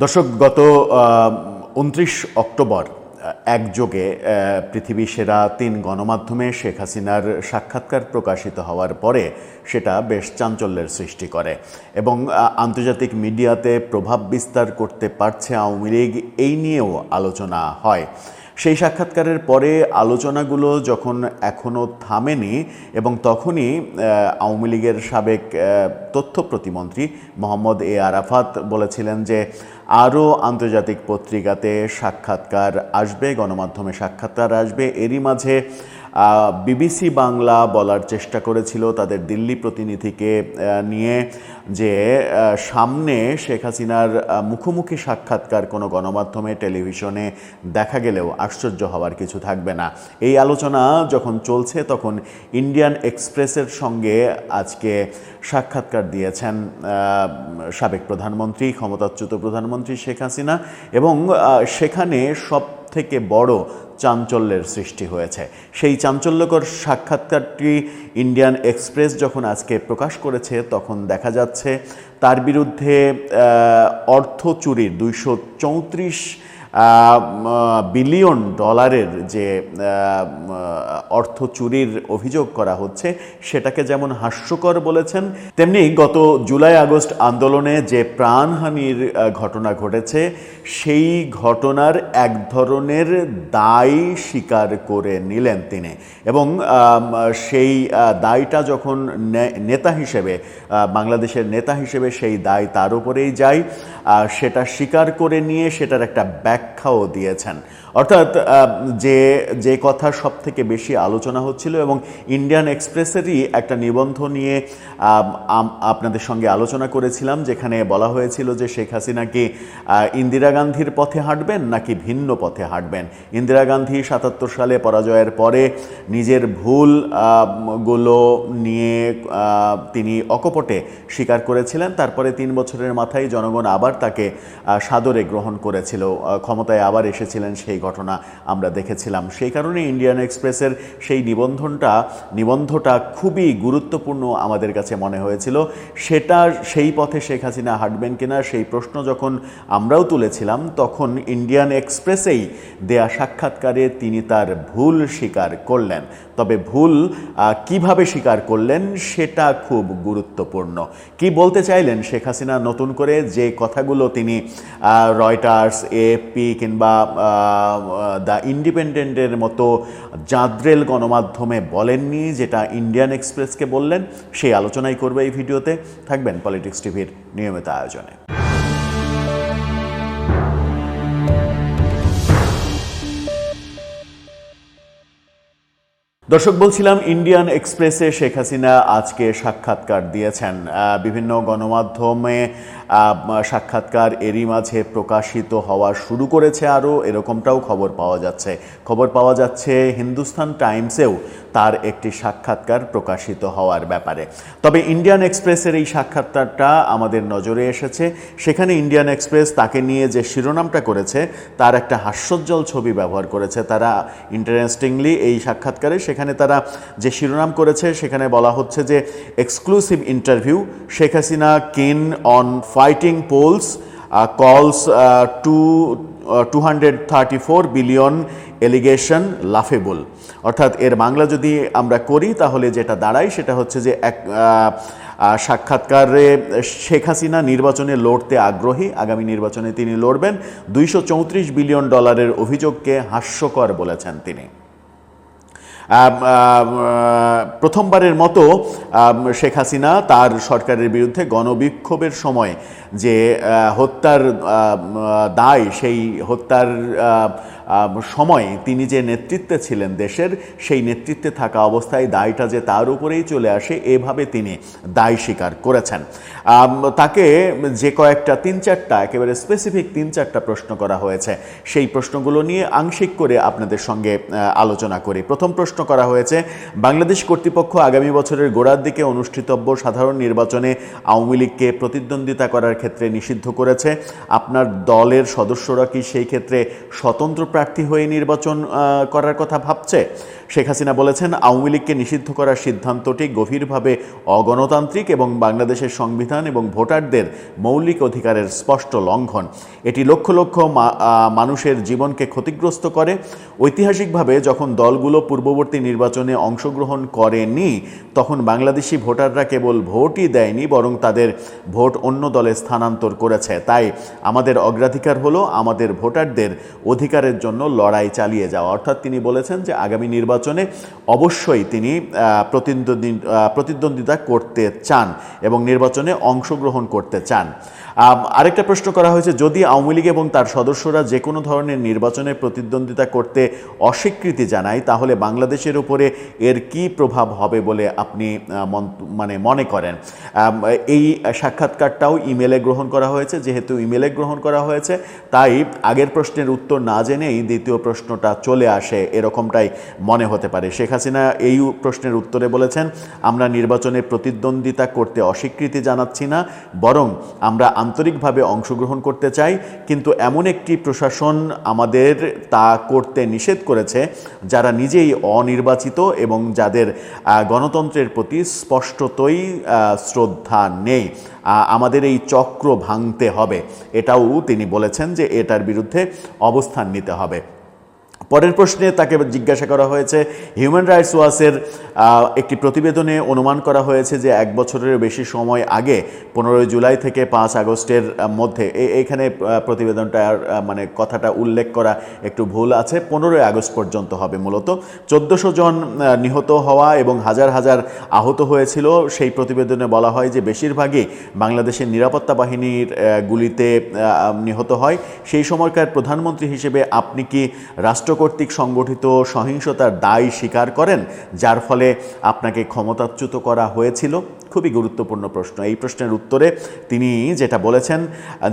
দর্শক, গত ২৯ অক্টোবর একযোগে পৃথিবী সেরা ৩ গণমাধ্যমে শেখ হাসিনার সাক্ষাৎকার প্রকাশিত হওয়ার পরে সেটা বেশ চাঞ্চল্যের সৃষ্টি করে এবং আন্তর্জাতিক মিডিয়াতে প্রভাব বিস্তার করতে পারছে আওয়ামী লীগ, এই নিয়েও আলোচনা হয়। সেই সাক্ষাৎকারের পরে আলোচনাগুলো যখন এখনও থামেনি এবং তখনই আওয়ামী লীগের সাবেক তথ্য প্রতিমন্ত্রী মোহাম্মদ এ আরাফাত বলেছিলেন যে আরও আন্তর্জাতিক পত্রিকাতে সাক্ষাৎকার আসবে, গণমাধ্যমে সাক্ষাৎকার আসবে। এরই মাঝে বিবিসি বাংলা বলার চেষ্টা করেছিল তাদের দিল্লি প্রতিনিধিকে নিয়ে যে সামনে শেখ হাসিনার মুখোমুখি সাক্ষাৎকার কোনো গণমাধ্যমে টেলিভিশনে দেখা গেলেও আশ্চর্য হওয়ার কিছু থাকবে না। এই আলোচনা যখন চলছে তখন ইন্ডিয়ান এক্সপ্রেসের সঙ্গে আজকে সাক্ষাৎকার দিয়েছেন সাবেক প্রধানমন্ত্রী, ক্ষমতাচ্যুত প্রধানমন্ত্রী শেখ হাসিনা, এবং সেখানে সব থেকে বড় চাঞ্চল্যের সৃষ্টি হয়েছে। সেই চাঞ্চল্যকর সাক্ষাৎকারটি ইন্ডিয়ান এক্সপ্রেস যখন আজকে প্রকাশ করেছে তখন দেখা যাচ্ছে তার বিরুদ্ধে অর্থ চুরির 234 বিলিয়ন ডলারের যে অর্থ চুরির অভিযোগ করা হচ্ছে সেটাকে যেমন হাস্যকর বলেছেন, তেমনি গত জুলাই আগস্ট আন্দোলনে যে প্রাণহানির ঘটনা ঘটেছে সেই ঘটনার এক ধরনের দায় স্বীকার করে নিলেন তিনি, এবং সেই দায়টা যখন নেতা হিসেবে, বাংলাদেশের নেতা হিসেবে সেই দায় তার উপরেই যায়, সেটা স্বীকার করে নিয়ে সেটার একটা ব্যাখ্যাও দিয়েছেন। অর্থাৎ যে কথা সব থেকে বেশি আলোচনা হচ্ছিল, এবং ইন্ডিয়ান এক্সপ্রেসেরই একটা নিবন্ধ নিয়ে আপনাদের সঙ্গে আলোচনা করেছিলাম, যেখানে বলা হয়েছিল যে শেখ হাসিনা কি ইন্দিরা গান্ধীর পথে হাঁটবেন নাকি ভিন্ন পথে হাঁটবেন। ইন্দিরা গান্ধী ৭৭ সালে পরাজয়ের পরে নিজের ভুলগুলো নিয়ে তিনি অকপটে স্বীকার করেছিলেন। তারপরে 3 বছরের মাথায় জনগণ আবার তাকে সাদরে গ্রহণ করেছিল, ক্ষমতায় আবার এসেছিলেন, সেই ঘটনা আমরা দেখেছিলাম। সেই কারণে ইন্ডিয়ান এক্সপ্রেসের সেই নিবন্ধটা খুবই গুরুত্বপূর্ণ আমাদের কাছে মনে হয়েছিল। সেই পথে শেখ হাসিনা হাঁটবেন কিনা সেই প্রশ্ন যখন আমরাও তুলেছিলাম, তখন ইন্ডিয়ান এক্সপ্রেসেই দেয়া সাক্ষাৎকারে তিনি তার ভুল স্বীকার করলেন। তবে ভুল কিভাবে স্বীকার করলেন সেটা খুব গুরুত্বপূর্ণ। কি বলতে চাইলেন শেখ হাসিনা নতুন করে, যে কথাগুলো তিনি রয়টার্স, এএফপি কিংবা দ্য ইন্ডিপেন্ডেন্টের মতো জাদ্রেল গণমাধ্যমে বলেননি, যেটা ইন্ডিয়ান এক্সপ্রেসকে বললেন, সেই আলোচনাই করবে এই ভিডিওতে। থাকবেন পলিটিক্স টিভির নিয়মিত আয়োজনে। দর্শক, বলছিলাম ইন্ডিয়ান এক্সপ্রেসে শেখ হাসিনা আজকে সাক্ষাৎকার দিয়েছেন। বিভিন্ন গণমাধ্যমে সাক্ষাৎকার এরই মাঝে প্রকাশিত হওয়া শুরু করেছে, আরও এরকমটাও খবর পাওয়া যাচ্ছে হিন্দুস্তান টাইমসেও তার একটি সাক্ষাৎকার প্রকাশিত হওয়ার ব্যাপারে। তবে ইন্ডিয়ান এক্সপ্রেসের এই সাক্ষাৎকারটা আমাদের নজরে এসেছে। সেখানে ইন্ডিয়ান এক্সপ্রেস তাকে নিয়ে যে শিরোনামটা করেছে তার একটা হাস্যোজ্জ্বল ছবি ব্যবহার করেছে তারা। ইন্টারেস্টিংলি এই সাক্ষাৎকারে সেখানে তারা যে শিরোনাম করেছে সেখানে বলা হচ্ছে যে এক্সক্লুসিভ ইন্টারভিউ, শেখ হাসিনা কিন অন ফাইটিং পোলস, কলস 234 বিলিয়ন এলিগেশন লাফেবল। অর্থাৎ এর বাংলা যদি আমরা করি তাহলে যেটা দাঁড়ায় সেটা হচ্ছে যে সাক্ষাৎকারে শেখ হাসিনা নির্বাচনে লড়তে আগ্রহী, আগামী নির্বাচনে তিনি লড়বেন। 234 বিলিয়ন ডলারের অভিযোগকে হাস্যকর বলেছেন তিনি। প্রথমবারের মতো শেখ হাসিনা তার সরকারের বিরুদ্ধে গণবিক্ষোভের সময় যে হত্যার দায়, সেই হত্যার সময় তিনি যে নেতৃত্বে ছিলেন দেশের, সেই নেতৃত্বে থাকা অবস্থায় দায়টা যে তার উপরেই চলে আসে, এভাবে তিনি দায় স্বীকার করেছেন। তাকে যে কয়েকটা 3-4টা একেবারে স্পেসিফিক 3-4টা প্রশ্ন করা হয়েছে, সেই প্রশ্নগুলো নিয়ে আংশিক করে আপনাদের সঙ্গে আলোচনা করি। প্রথম প্রশ্ন করা হয়েছে, বাংলাদেশ কর্তৃপক্ষ আগামী বছরের গোড়ার দিকে অনুষ্ঠিতব্য সাধারণ নির্বাচনে আওয়ামী লীগকে প্রতিদ্বন্দ্বিতা করার ক্ষেত্রে নিষিদ্ধ করেছে। আপনার দলের সদস্যরা কি সেই ক্ষেত্রে স্বতন্ত্র প্রার্থী হয়ে নির্বাচন করার কথা ভাবছে? শেখ হাসিনা বলেছেন, আওয়ামী লীগকে নিষিদ্ধ করার সিদ্ধান্তটি গভীরভাবে অগণতান্ত্রিক এবং বাংলাদেশের সংবিধান এবং ভোটারদের মৌলিক অধিকারের স্পষ্ট লঙ্ঘন। এটি লক্ষ লক্ষ মানুষের জীবনকে ক্ষতিগ্রস্ত করে। ঐতিহাসিকভাবে যখন দলগুলো পূর্ববর্তী নির্বাচনে অংশগ্রহণ করেনি, তখন বাংলাদেশি ভোটাররা কেবল ভোটই দেয়নি, বরং তাদের ভোট অন্য দলে স্থানান্তর করেছে। তাই আমাদের অগ্রাধিকার হলো আমাদের ভোটারদের অধিকারের জন্য লড়াই চালিয়ে যাওয়া। অর্থাৎ তিনি বলেছেন যে আগামী নির্বাচনে অবশ্যই তিনি প্রতিদ্বন্দ্বিতা করতে চান এবং নির্বাচনে অংশগ্রহণ করতে চান। আরেকটা প্রশ্ন করা হয়েছে, যদি আওয়ামী লীগ এবং তার সদস্যরা যে কোনো ধরনের নির্বাচনে প্রতিদ্বন্দ্বিতা করতে অস্বীকৃতি জানায়, তাহলে বাংলাদেশের উপরে এর কি প্রভাব হবে বলে আপনি মনে করেন? এই সাক্ষাৎকারটাও ইমেলে গ্রহণ করা হয়েছে। যেহেতু ইমেলে গ্রহণ করা হয়েছে, তাই আগের প্রশ্নের উত্তর না জেনেই দ্বিতীয় প্রশ্নটা চলে আসে, এরকমটাই মনে হতে পারে। শেখ হাসিনা এই প্রশ্নের উত্তরে বলেছেন, আমরা নির্বাচনে প্রতিদ্বন্দ্বিতা করতে অস্বীকৃতি জানাচ্ছি না, বরং আমরা আন্তরিকভাবে অংশগ্রহণ করতে চাই, কিন্তু এমন একটি প্রশাসন আমাদের তা করতে নিষেধ করেছে যারা নিজেই অনির্বাচিত এবং যাদের গণতন্ত্রের প্রতি স্পষ্টতই শ্রদ্ধা নেই। আমাদের এই চক্র ভাঙতে হবে, এটাও তিনি বলেছেন যে এটার বিরুদ্ধে অবস্থান নিতে হবে। পরের প্রশ্নে তাকে জিজ্ঞাসা করা হয়েছে, হিউম্যান রাইটস ওয়াচের একটি প্রতিবেদনে অনুমান করা হয়েছে যে 1 বছরের বেশি সময় আগে 15 জুলাই থেকে 5 আগস্টের মধ্যে, এইখানে প্রতিবেদনটার কথাটা উল্লেখ করা একটু ভুল আছে, 15 আগস্ট পর্যন্ত হবে মূলত, 1400 জন নিহত হওয়া এবং হাজার হাজার আহত হয়েছিল। সেই প্রতিবেদনে বলা হয় যে বেশিরভাগই বাংলাদেশের নিরাপত্তা বাহিনীর গুলিতে নিহত হয়। সেই সময়কার প্রধানমন্ত্রী হিসেবে আপনি কি রাষ্ট্র কর্তৃক সংগঠিত সহিংসতার দায় স্বীকার করেন, যার ফলে আপনাকে ক্ষমতাচ্যুত করা হয়েছিল? খুবই গুরুত্বপূর্ণ প্রশ্ন। এই প্রশ্নের উত্তরে তিনি যেটা বলেছেন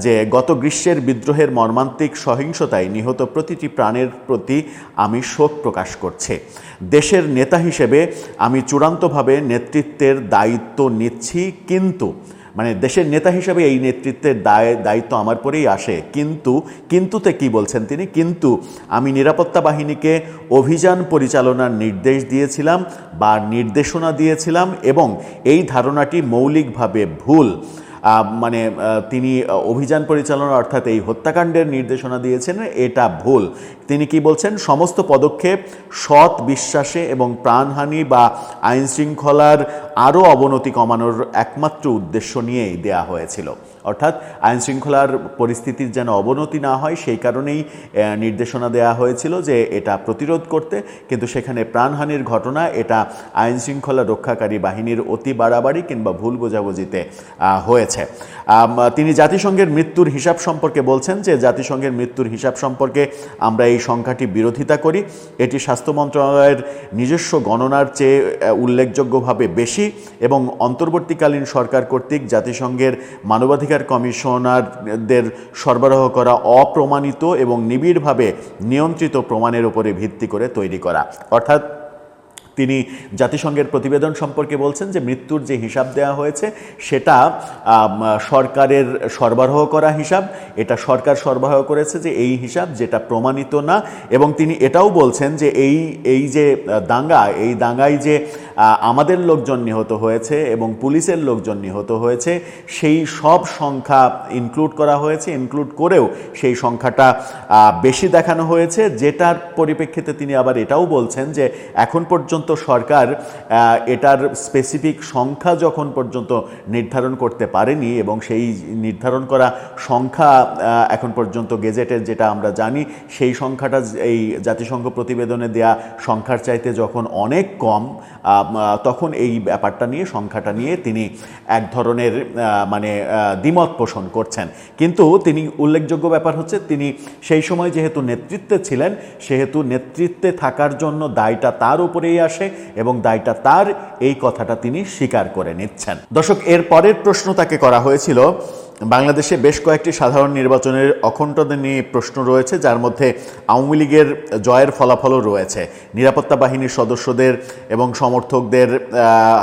যে গত গ্রীষ্মের বিদ্রোহের মর্মান্তিক সহিংসতায় নিহত প্রতিটি প্রাণের প্রতি আমি শোক প্রকাশ করছি। দেশের নেতা হিসেবে আমি চূড়ান্তভাবে নেতৃত্বের দায়িত্ব নিচ্ছি, কিন্তু দেশের নেতা হিসেবে এই নেতৃত্বের দায়িত্ব আমার পরেই আসে। কিন্তুতে কি বলছেন তিনি? কিন্তু আমি নিরাপত্তা বাহিনীকে অভিযান পরিচালনার নির্দেশ দিয়েছিলাম বা নির্দেশনা দিয়েছিলাম এবং এই ধারণাটি মৌলিকভাবে ভুল। তিনি অভিযান পরিচালনা অর্থাৎ এই হত্যাকাণ্ডের নির্দেশনা দিয়েছেন, এটা ভুল। তিনি কি বলছেন? সমস্ত পদক্ষেপ সৎ বিশ্বাসে এবং প্রাণহানি বা আইন শৃঙ্খলার আরও অবনতি কমানোর একমাত্র উদ্দেশ্য নিয়েই দেয়া হয়েছিল। অর্থাৎ আইন শৃঙ্খলার পরিস্থিতির যেন অবনতি না হয়, সেই কারণেই নির্দেশনা দেয়া হয়েছিল যে এটা প্রতিরোধ করতে, কিন্তু সেখানে প্রাণহানির ঘটনা, এটা আইন শৃঙ্খলা রক্ষাকারী বাহিনীর অতি বাড়াবাড়ি কিংবা ভুল বোঝাবুঝিতে হয়েছে। তিনি জাতিসংঘের মৃত্যুর হিসাব সম্পর্কে বলছেন যে জাতিসংঘের মৃত্যুর হিসাব সম্পর্কে আমরা এই সংখ্যাটি বিরোধিতা করি। এটি স্বাস্থ্য মন্ত্রণালয়ের নিজস্ব গণনার চেয়ে উল্লেখযোগ্যভাবে বেশি এবং অন্তর্বর্তীকালীন সরকার কর্তৃক জাতিসংঘের মানবাধিকার কমিশনারদের সরবরাহ করা অপ্রমাণিত এবং নিবিড়ভাবে নিয়ন্ত্রিত প্রমাণের উপরে ভিত্তি করে তৈরি করা। অর্থাৎ তিনি জাতিসংঘের প্রতিবেদন সম্পর্কে বলছেন যে মৃত্যুর যে হিসাব দেওয়া হয়েছে সেটা সরকারের সরবরাহ করা হিসাব, এটা সরকার সরবরাহ করেছে যে এই হিসাব, যেটা প্রমাণিত না। এবং তিনি এটাও বলছেন যে এই যে এই দাঙ্গায় যে আমাদের লোকজন নিহত হয়েছে এবং পুলিশের লোকজন নিহত হয়েছে, সেই সব সংখ্যা ইনক্লুড করা হয়েছে, ইনক্লুড করেও সেই সংখ্যাটা বেশি দেখানো হয়েছে, যেটার পরিপ্রেক্ষিতে তিনি আবার এটাও বলছেন যে এখন পর্যন্ত সরকার এটার স্পেসিফিক সংখ্যা যখন পর্যন্ত নির্ধারণ করতে পারেনি এবং সেই নির্ধারণ করা সংখ্যা এখন পর্যন্ত গেজেটের যেটা আমরা জানি সেই সংখ্যাটা এই জাতিসংঘ প্রতিবেদনে দেয়া সংখ্যার চাইতে যখন অনেক কম, তখন এই ব্যাপারটা নিয়ে, সংখ্যাটা নিয়ে তিনি এক ধরনের দ্বিমত পোষণ করছেন। কিন্তু তিনি উল্লেখযোগ্য ব্যাপার হচ্ছে তিনি সেই সময় যেহেতু নেতৃত্বে ছিলেন, সেহেতু নেতৃত্বে থাকার জন্য দায়টা তার উপরেই আসে এবং দায়টা তার, এই কথাটা তিনি স্বীকার করে নিচ্ছেন। দর্শক, এর পরের প্রশ্ন তাকে করা হয়েছিল বাংলাদেশে বেশ কয়েকটি সাধারণ নির্বাচনের অখণ্ডতা নিয়ে প্রশ্ন রয়েছে, যার মধ্যে আওয়ামী লীগের জয়ের ফলাফলও রয়েছে। নিরাপত্তা বাহিনীর সদস্যদের এবং সমর্থকদের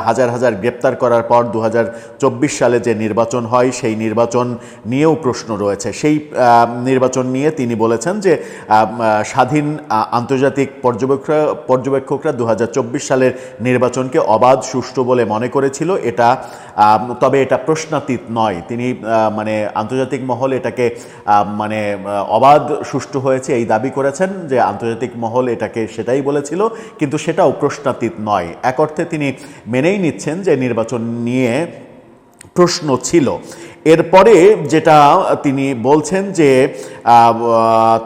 হাজার হাজার গ্রেপ্তার করার পর 2024 সালে যে নির্বাচন হয় সেই নির্বাচন নিয়েও প্রশ্ন রয়েছে। সেই নির্বাচন নিয়ে তিনি বলেছেন যে স্বাধীন আন্তর্জাতিক পর্যবেক্ষকরা 2024 সালের নির্বাচনকে অবাধ, সুষ্ঠু বলে মনে করেছিল। তবে এটা প্রশ্নাতীত নয়। তিনি মানে আন্তর্জাতিক মহল এটাকে মানে অবাধ, সুষ্ঠু হয়েছে এই দাবি করেছেন, যে আন্তর্জাতিক মহল এটাকে সেটাই বলেছিল, কিন্তু সেটাও প্রশ্নাতীত নয়। এক অর্থে তিনি মেনেই নিচ্ছেন যে নির্বাচন নিয়ে প্রশ্ন ছিল। এরপরে যেটা তিনি বলছেন যে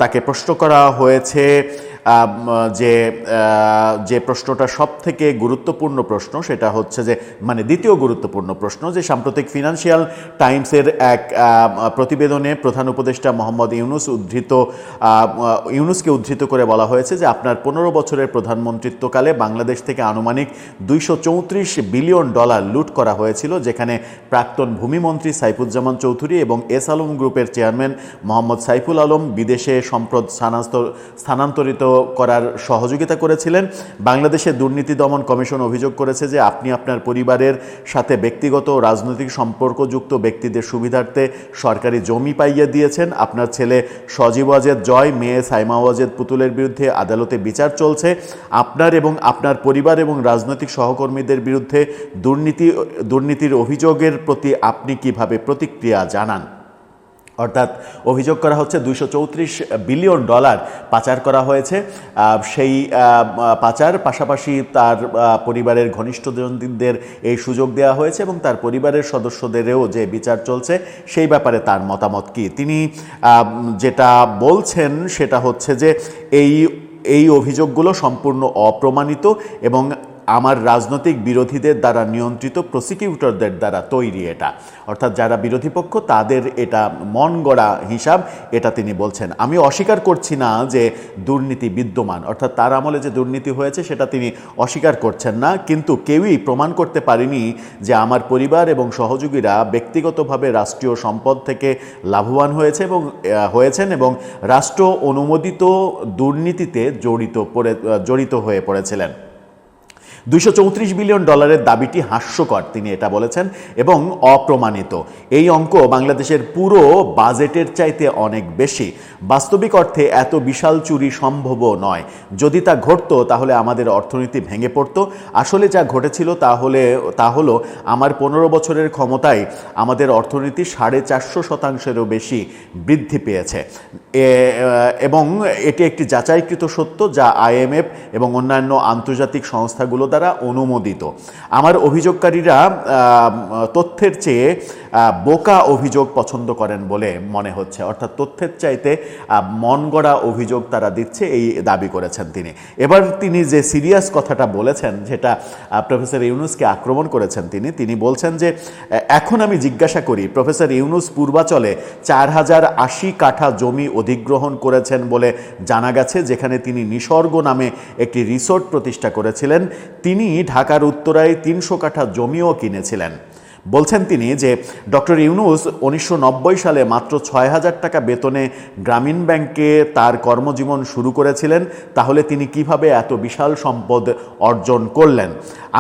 তাকে প্রশ্ন করা হয়েছে যে প্রশ্নটা সব থেকে গুরুত্বপূর্ণ প্রশ্ন, সেটা হচ্ছে যে মানে দ্বিতীয় গুরুত্বপূর্ণ প্রশ্ন, যে সাম্প্রতিক ফিনান্সিয়াল টাইমসের এক প্রতিবেদনে প্রধান উপদেষ্টা মোহাম্মদ ইউনূসকে উদ্ধৃত করে বলা হয়েছে যে আপনার 15 বছরের প্রধানমন্ত্রিত্বকালে বাংলাদেশ থেকে আনুমানিক $234 বিলিয়ন লুট করা হয়েছিল, যেখানে প্রাক্তন ভূমিমন্ত্রী সাইফুজ্জামান চৌধুরী এবং এস আলম গ্রুপের চেয়ারম্যান মোহাম্মদ সাইফুল আলম বিদেশে সম্পদ স্থানান্তরিত করার সহযোগিতা করেছিলেন। বাংলাদেশের দুর্নীতি দমন কমিশন অভিযোগ করেছে যে আপনি আপনার পরিবারের সাথে ব্যক্তিগত ও রাজনৈতিক সম্পর্কযুক্ত ব্যক্তিদের সুবিধার্থে সরকারি জমি পাইয়ে দিয়েছেন। আপনার ছেলে সজীব ওয়াজেদ জয়, মেয়ে সাইমা ওয়াজেদ পুতুলের বিরুদ্ধে আদালতে বিচার চলছে। আপনার এবং আপনার পরিবার এবং রাজনৈতিক সহকর্মীদের বিরুদ্ধে দুর্নীতির অভিযোগের প্রতি আপনি কিভাবে প্রতিক্রিয়া জানান? অর্থাৎ অভিযোগ করা হচ্ছে $234 বিলিয়ন পাচার করা হয়েছে। সেই পাচার পাশাপাশি তার পরিবারের ঘনিষ্ঠজনদের এই সুযোগ দেওয়া হয়েছে এবং তার পরিবারের সদস্যদেরও যে বিচার চলছে সেই ব্যাপারে তার মতামত কি। তিনি যেটা বলছেন সেটা হচ্ছে যে এই অভিযোগগুলো সম্পূর্ণ অপ্রমাণিত এবং আমার রাজনৈতিক বিরোধীদের দ্বারা নিয়ন্ত্রিত প্রসিকিউটরদের দ্বারা তৈরি। এটা অর্থাৎ যারা বিরোধী পক্ষ তাদের এটা মন গড়া হিসাব, এটা তিনি বলছেন। আমি অস্বীকার করছি না যে দুর্নীতি বিদ্যমান, অর্থাৎ তার আমলে যে দুর্নীতি হয়েছে সেটা তিনি অস্বীকার করছেন না, কিন্তু কেউই প্রমাণ করতে পারেনি যে আমার পরিবার এবং সহযোগীরা ব্যক্তিগতভাবে রাষ্ট্রীয় সম্পদ থেকে লাভবান হয়েছেন এবং রাষ্ট্র অনুমোদিত দুর্নীতিতে জড়িত হয়ে পড়েছিলেন। $234 বিলিয়ন দাবিটি হাস্যকর, তিনি এটা বলেছেন, এবং অপ্রমাণিত। এই অঙ্ক বাংলাদেশের পুরো বাজেটের চাইতে অনেক বেশি। বাস্তবিক অর্থে এত বিশাল চুরি সম্ভবও নয়। যদি তা ঘটতো তাহলে আমাদের অর্থনীতি ভেঙে পড়তো। আসলে যা ঘটেছিল তা হলো আমার 15 বছরের ক্ষমতায় আমাদের অর্থনীতি 450% বেশি বৃদ্ধি পেয়েছে, এবং এটি একটি যাচাইকৃত সত্য যা IMF এবং অন্যান্য আন্তর্জাতিক সংস্থাগুলো দ্বারা অনুমোদিত। আমার অভিযোগকারীরা তথ্যের চেয়ে বোকা অভিযোগ পছন্দ করেন বলে মনে হচ্ছে, অর্থাৎ তথ্যের চাইতে মন গড়া অভিযোগ তারা দিচ্ছে, এই দাবি করেছেন তিনি। এবার তিনি যে সিরিয়াস কথাটা বলেছেন, যেটা প্রফেসর ইউনূসকে আক্রমণ করেছেন তিনি বলছেন যে এখন আমি জিজ্ঞাসা করি, প্রফেসর ইউনূস পূর্বাচলে 4080 কাঠা জমি অধিগ্রহণ করেছেন বলে জানা গেছে, যেখানে তিনি নিসর্গ নামে একটি রিসোর্ট প্রতিষ্ঠা করেছিলেন। তিনি ঢাকার উত্তরায় 300 কাঠা জমিও কিনেছিলেন। বলছেন তিনি যে ডক্টর ইউনূস 1990 সালে মাত্র 6000 টাকা বেতনে গ্রামীণ ব্যাংকে তার কর্মজীবন শুরু করেছিলেন। তাহলে তিনি কিভাবে এত বিশাল সম্পদ অর্জন করলেন?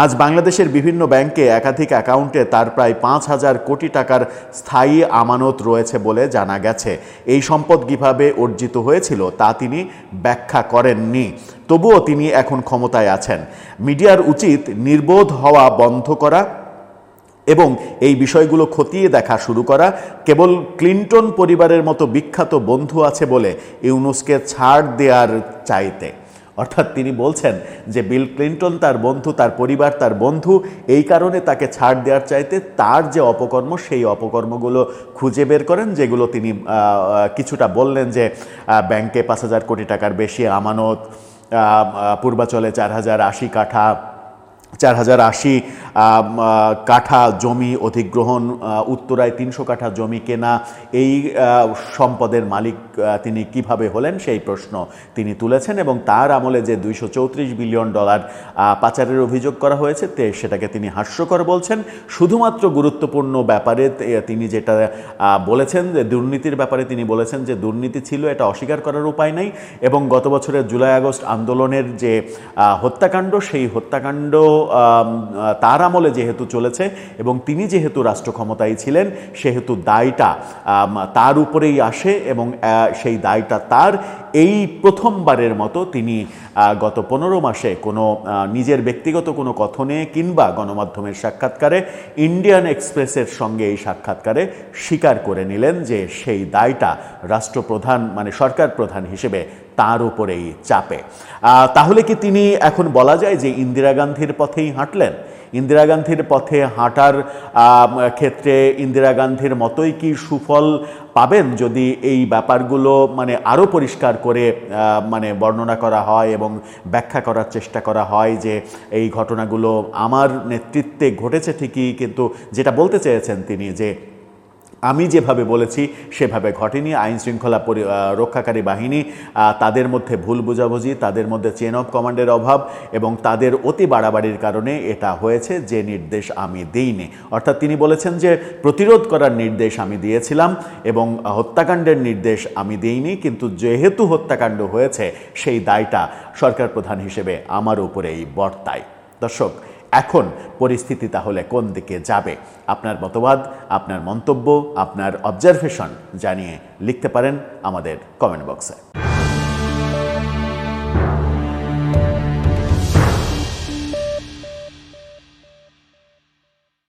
আজ বাংলাদেশের বিভিন্ন ব্যাংকে একাধিক অ্যাকাউন্টে তার প্রায় 5000 কোটি টাকার স্থায়ী আমানত রয়েছে বলে জানা গেছে। এই সম্পদ কিভাবে অর্জিত হয়েছিল তা তিনি ব্যাখ্যা করেননি। তবুও তিনি এখন ক্ষমতায় আছেন। মিডিয়ার উচিত নির্বোধ হওয়া বন্ধ করা এবং এই বিষয়গুলো খতিয়ে দেখা শুরু করা। কেবল ক্লিন্টন পরিবারের মতো বিখ্যাত বন্ধু আছে বলে ইউনূসকে ছাড় দেওয়ার চাইতে। অর্থাৎ তিনি বলছেন যে বিল ক্লিন্টন তার বন্ধু, তার পরিবার তার বন্ধু, এই কারণে তাকে ছাড় দেওয়ার চাইতে তার যে অপকর্ম সেই অপকর্মগুলো খুঁজে বের করেন, যেগুলো তিনি কিছুটা বললেন যে ব্যাংকে 5000 কোটি টাকার বেশি আমানত, পূর্বাচলে 4080 কাঠা 4080 কাঠা জমি অধিগ্রহণ, উত্তরায় 300 কাঠা জমি কেনা, এই সম্পদের মালিক তিনি কিভাবে হলেন সেই প্রশ্ন তিনি তুলেছেন এবং তার আমলে যে $234 বিলিয়ন পাচারের অভিযোগ করা হয়েছে সেটাকে তিনি হাস্যকর বলছেন। শুধুমাত্র গুরুত্বপূর্ণ ব্যাপারে তিনি যেটা বলেছেন যে দুর্নীতির ব্যাপারে তিনি বলেছেন যে দুর্নীতি ছিল, এটা অস্বীকার করার উপায় নেই এবং গত বছরের জুলাই আগস্ট আন্দোলনের যে হত্যাকাণ্ড, সেই হত্যাকাণ্ড তার আমলে যেহেতু চলেছে এবং তিনি যেহেতু রাষ্ট্র ক্ষমতায় ছিলেন সেহেতু দায়টা তার উপরেই আসে এবং সেই দায়টা তার। এই প্রথমবারের মতো তিনি গত 15 মাসে কোনো নিজের ব্যক্তিগত কোনো কথনে কিংবা গণমাধ্যমের সাক্ষাৎকারে, ইন্ডিয়ান এক্সপ্রেসের সঙ্গে এই সাক্ষাৎকারে স্বীকার করে নিলেন যে সেই দায়টা রাষ্ট্রপ্রধান মানে সরকার প্রধান হিসেবে তার উপরেই চাপে। তাহলে কি তিনি এখন বলা যায় যে ইন্দিরা গান্ধীর পথেই হাঁটলেন? ইন্দিরা গান্ধীর পথে হাঁটার ক্ষেত্রে ইন্দিরা গান্ধীর মতোই কি সুফল পাবেন যদি এই ব্যাপারগুলো মানে আরও পরিষ্কার করে মানে বর্ণনা করা হয় এবং ব্যাখ্যা করার চেষ্টা করা হয় যে এই ঘটনাগুলো আমার নেতৃত্বে ঘটেছে ঠিকই, কিন্তু যেটা বলতে চেয়েছেন তিনি যে আমি যেভাবে বলেছি সেভাবে ঘটেনি, আইন শৃঙ্খলা রক্ষাকারী বাহিনী তাদের মধ্যে ভুল বোঝাবুঝি, তাদের মধ্যে চেন অফ কমান্ডের অভাব এবং তাদের অতি বাড়াবাড়ির কারণে এটা হয়েছে, যে নির্দেশ আমি দেইনি। অর্থাৎ তিনি বলেছেন যে প্রতিরোধ করার নির্দেশ আমি দিয়েছিলাম এবং হত্যাকাণ্ডের নির্দেশ আমি দেইনি, কিন্তু যেহেতু হত্যাকাণ্ড হয়েছে সেই দায়টা সরকার প্রধান হিসেবে আমার উপরেই বর্তায়। দর্শক, এখন পরিস্থিতি তাহলে কোন দিকে যাবে? আপনার মতবাদ, আপনার মন্তব্য, আপনার অবজারভেশন জানিয়ে লিখতে পারেন আমাদের কমেন্ট বক্সে।